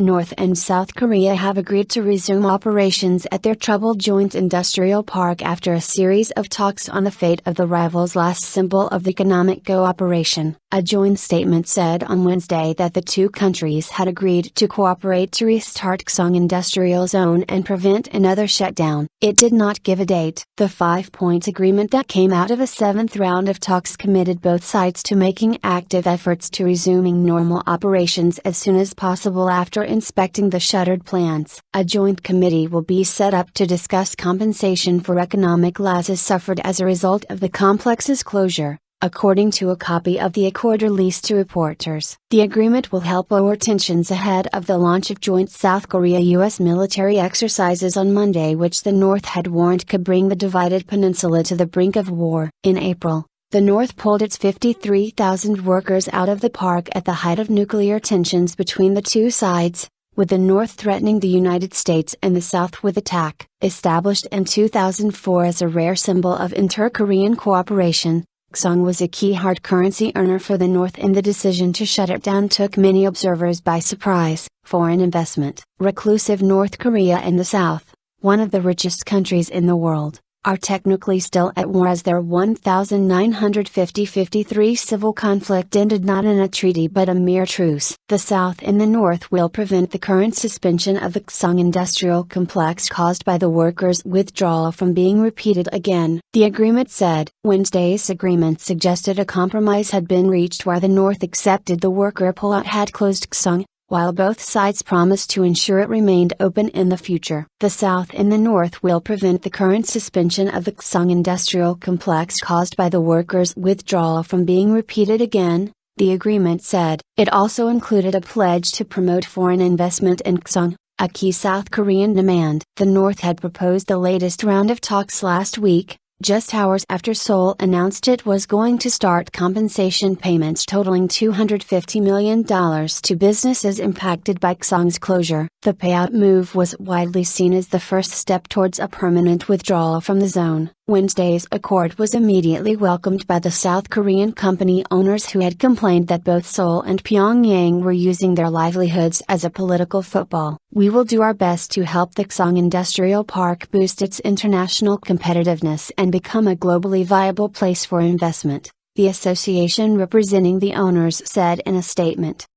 North and South Korea have agreed to resume operations at their troubled joint industrial park after a series of talks on the fate of the rivals' last symbol of economic cooperation. A joint statement said on Wednesday that the two countries had agreed to cooperate to restart Kaesong Industrial Zone and prevent another shutdown. It did not give a date. The 5-point agreement that came out of a seventh round of talks committed both sides to making active efforts to resuming normal operations as soon as possible after inspecting the shuttered plants. A joint committee will be set up to discuss compensation for economic losses suffered as a result of the complex's closure, according to a copy of the accord released to reporters. The agreement will help lower tensions ahead of the launch of joint South Korea-US military exercises on Monday, which the North had warned could bring the divided peninsula to the brink of war. In April, the North pulled its 53,000 workers out of the park at the height of nuclear tensions between the two sides, with the North threatening the United States and the South with attack. Established in 2004 as a rare symbol of inter-Korean cooperation, Kaesong was a key hard currency earner for the North, and the decision to shut it down took many observers by surprise. Foreign investment. Reclusive North Korea and the South, one of the richest countries in the world, are technically still at war as their 1953 civil conflict ended not in a treaty but a mere truce. The South and the North will prevent the current suspension of the Kaesong industrial complex caused by the workers' withdrawal from being repeated again, the agreement said. Wednesday's agreement suggested a compromise had been reached where the North accepted the worker pullout had closed Kaesong, while both sides promised to ensure it remained open in the future. The South and the North will prevent the current suspension of the Kaesong industrial complex caused by the workers' withdrawal from being repeated again, the agreement said. It also included a pledge to promote foreign investment in Kaesong, a key South Korean demand. The North had proposed the latest round of talks last week, just hours after Seoul announced it was going to start compensation payments totaling $250 million to businesses impacted by Kaesong's closure. The payout move was widely seen as the first step towards a permanent withdrawal from the zone. Wednesday's accord was immediately welcomed by the South Korean company owners who had complained that both Seoul and Pyongyang were using their livelihoods as a political football. We will do our best to help the Kaesong Industrial Park boost its international competitiveness and become a globally viable place for investment, the association representing the owners said in a statement.